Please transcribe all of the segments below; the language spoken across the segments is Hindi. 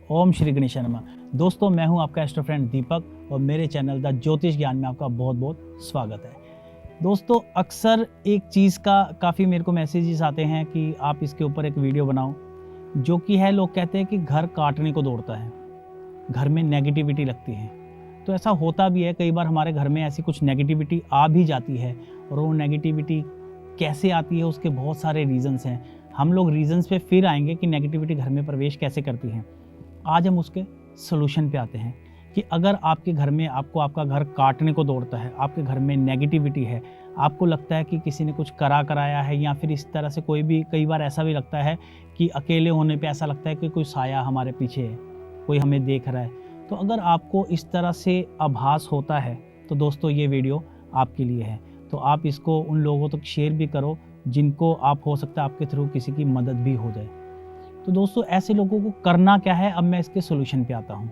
ओम श्री गणेशाय नमः। दोस्तों, मैं हूं आपका एस्ट्रो फ्रेंड दीपक और मेरे चैनल द ज्योतिष ज्ञान में आपका बहुत बहुत स्वागत है। दोस्तों, अक्सर एक चीज़ का काफ़ी मेरे को मैसेजेस आते हैं कि आप इसके ऊपर एक वीडियो बनाओ, जो कि है लोग कहते हैं कि घर काटने को दौड़ता है, घर में नेगेटिविटी लगती है। तो ऐसा होता भी है, कई बार हमारे घर में ऐसी कुछ नेगेटिविटी आ भी जाती है और वो नेगेटिविटी कैसे आती है उसके बहुत सारे रीज़न्स हैं। हम लोग रीज़न्स पे फिर आएंगे कि नेगेटिविटी घर में प्रवेश कैसे करती है। आज हम उसके सोल्यूशन पे आते हैं कि अगर आपके घर में आपको आपका घर काटने को दौड़ता है, आपके घर में नेगेटिविटी है, आपको लगता है कि किसी ने कुछ कराया है या फिर इस तरह से कोई भी, कई बार ऐसा भी लगता है कि अकेले होने पे ऐसा लगता है कि कोई साया हमारे पीछे है, कोई हमें देख रहा है। तो अगर आपको इस तरह से आभास होता है तो दोस्तों ये वीडियो आपके लिए है। तो आप इसको उन लोगों तक शेयर भी करो जिनको आप, हो सकता है आपके थ्रू किसी की मदद भी हो जाए। तो दोस्तों, ऐसे लोगों को करना क्या है, अब मैं इसके सोल्यूशन पे आता हूँ।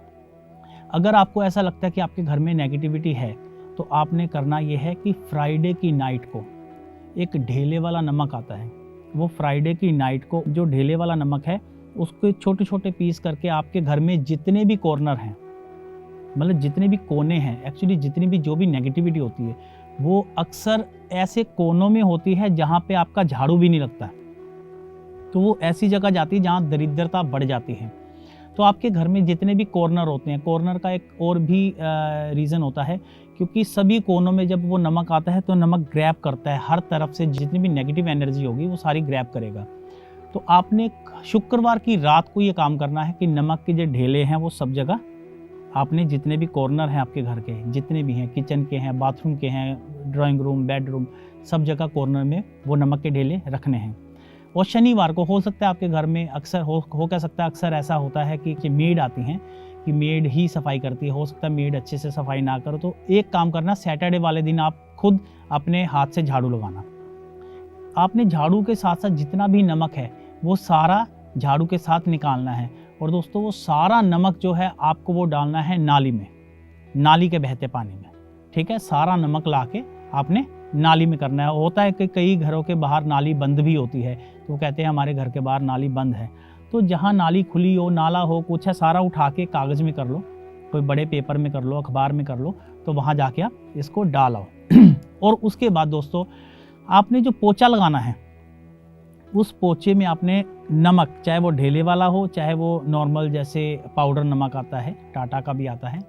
अगर आपको ऐसा लगता है कि आपके घर में नेगेटिविटी है तो आपने करना ये है कि फ्राइडे की नाइट को एक ढेले वाला नमक आता है, वो फ्राइडे की नाइट को जो ढेले वाला नमक है उसको छोटे छोटे पीस करके आपके घर में जितने भी कॉर्नर हैं, मतलब जितने भी कोने हैं, एक्चुअली जितनी भी जो भी नेगेटिविटी होती है वो अक्सर ऐसे कोनों में होती है जहाँ पे आपका झाड़ू भी नहीं लगता, तो वो ऐसी जगह जाती है जहाँ दरिद्रता बढ़ जाती है। तो आपके घर में जितने भी कॉर्नर होते हैं, कॉर्नर का एक और भी रीज़न होता है, क्योंकि सभी कोनों में जब वो नमक आता है तो नमक ग्रैब करता है, हर तरफ से जितनी भी नेगेटिव एनर्जी होगी वो सारी ग्रैब करेगा। तो आपने शुक्रवार की रात को ये काम करना है कि नमक के जो ढेले हैं वो सब जगह, आपने जितने भी कॉर्नर हैं आपके घर के, जितने भी हैं, किचन के हैं, बाथरूम के हैं, ड्राइंग रूम, बेडरूम, सब जगह कॉर्नर में वो नमक के ढेले रखने हैं। और शनिवार को हो सकता है आपके घर में अक्सर हो क्या सकता है, अक्सर ऐसा होता है कि मेड आती हैं, कि मेड ही सफाई करती है, हो सकता है मेड अच्छे से सफाई ना करो। तो एक काम करना, सैटरडे वाले दिन आप खुद अपने हाथ से झाड़ू लगाना। आपने झाड़ू के साथ साथ जितना भी नमक है वो सारा झाड़ू के साथ निकालना है। और दोस्तों, वो सारा नमक जो है आपको वो डालना है नाली में, नाली के बहते पानी में, ठीक है। सारा नमक ला के आपने नाली में करना है। होता है कि कई घरों के बाहर नाली बंद भी होती है, तो वो कहते हैं हमारे घर के बाहर नाली बंद है। तो जहाँ नाली खुली हो, नाला हो, कुछ है, सारा उठा के कागज़ में कर लो, कोई बड़े पेपर में कर लो, अखबार में कर लो, तो वहाँ जाके आप इसको डाल आओ। और उसके बाद दोस्तों, आपने जो पोछा लगाना है उस पोछे में आपने नमक, चाहे वो ढेले वाला हो, चाहे वो नॉर्मल जैसे पाउडर नमक आता है, टाटा का भी आता है,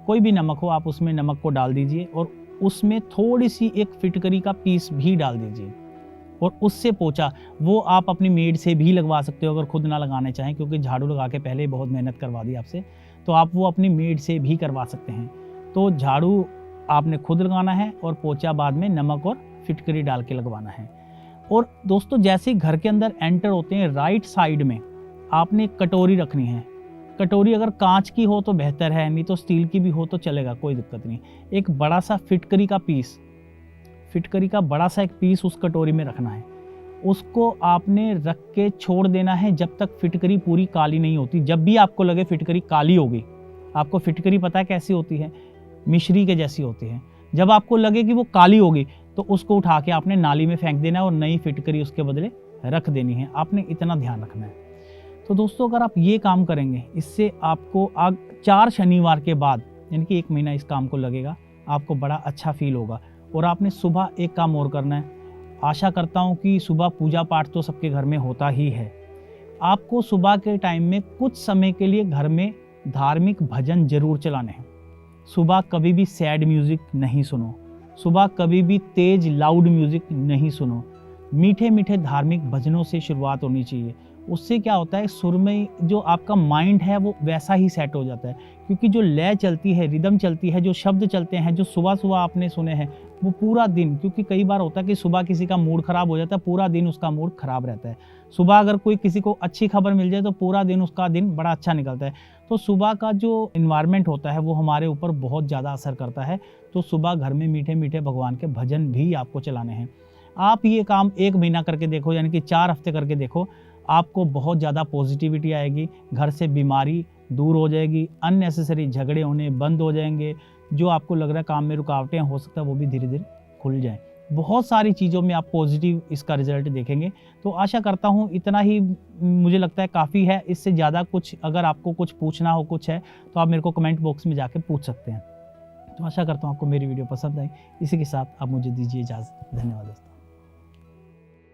कोई भी नमक हो, आप उसमें नमक को डाल दीजिए और उसमें थोड़ी सी एक फिटकरी का पीस भी डाल दीजिए। और उससे पोछा वो आप अपनी मेड से भी लगवा सकते हो अगर खुद ना लगाने चाहें, क्योंकि झाड़ू लगा के पहले बहुत मेहनत करवा दी आपसे, तो आप वो अपनी मेड से भी करवा सकते हैं। तो झाड़ू आपने खुद लगाना है और पोछा बाद में नमक और फिटकरी डाल के लगवाना है। और दोस्तों, जैसे ही घर के अंदर एंटर होते हैं, राइट साइड में आपने एक कटोरी रखनी है। कटोरी अगर कांच की हो तो बेहतर है, नहीं तो स्टील की भी हो तो चलेगा, कोई दिक्कत नहीं। एक बड़ा सा फिटकरी का पीस, फिटकरी का बड़ा सा एक पीस उस कटोरी में रखना है। उसको आपने रख के छोड़ देना है जब तक फिटकरी पूरी काली नहीं होती। जब भी आपको लगे फिटकरी काली होगी, आपको फिटकरी पता है कैसी होती है, मिश्री के जैसी होती है, जब आपको लगे कि वो काली होगी तो उसको उठा के आपने नाली में फेंक देना है और नई फिटकरी उसके बदले रख देनी है। आपने इतना ध्यान रखना है। तो दोस्तों, अगर आप ये काम करेंगे, इससे आपको 4 शनिवार के बाद, यानी कि 1 महीना इस काम को लगेगा, आपको बड़ा अच्छा फील होगा। और आपने सुबह एक काम और करना है। आशा करता हूँ कि सुबह पूजा पाठ तो सबके घर में होता ही है। आपको सुबह के टाइम में कुछ समय के लिए घर में धार्मिक भजन जरूर चलाने हैं। सुबह कभी भी सैड म्यूजिक नहीं सुनो, सुबह कभी भी तेज लाउड म्यूजिक नहीं सुनो। मीठे मीठे धार्मिक भजनों से शुरुआत होनी चाहिए। उससे क्या होता है, सुर में जो आपका माइंड है वो वैसा ही सेट हो जाता है, क्योंकि जो लय चलती है, रिदम चलती है, जो शब्द चलते हैं, जो सुबह सुबह आपने सुने हैं, वो पूरा दिन, क्योंकि कई बार होता है कि सुबह किसी का मूड खराब हो जाता है, पूरा दिन उसका मूड खराब रहता है। सुबह अगर कोई किसी को अच्छी खबर मिल जाए तो पूरा दिन उसका दिन बड़ा अच्छा निकलता है। तो सुबह का जो इन्वायरमेंट होता है वो हमारे ऊपर बहुत ज़्यादा असर करता है। तो सुबह घर में मीठे मीठे भगवान के भजन भी आपको चलाने हैं। आप ये काम 1 महीना करके देखो, यानी कि 4 हफ्ते करके देखो, आपको बहुत ज़्यादा पॉजिटिविटी आएगी, घर से बीमारी दूर हो जाएगी, अननेसेसरी झगड़े होने बंद हो जाएंगे, जो आपको लग रहा है काम में रुकावटें हो सकता है वो भी धीरे धीरे खुल जाएं। बहुत सारी चीज़ों में आप पॉजिटिव इसका रिजल्ट देखेंगे। तो आशा करता हूँ इतना ही मुझे लगता है काफ़ी है। इससे ज़्यादा कुछ अगर आपको कुछ पूछना हो कुछ है तो आप मेरे को कमेंट बॉक्स में जाके पूछ सकते हैं। तो आशा करता हूँ आपको मेरी वीडियो पसंद आई। इसी के साथ आप मुझे दीजिए इजाज़त। धन्यवाद दोस्तों।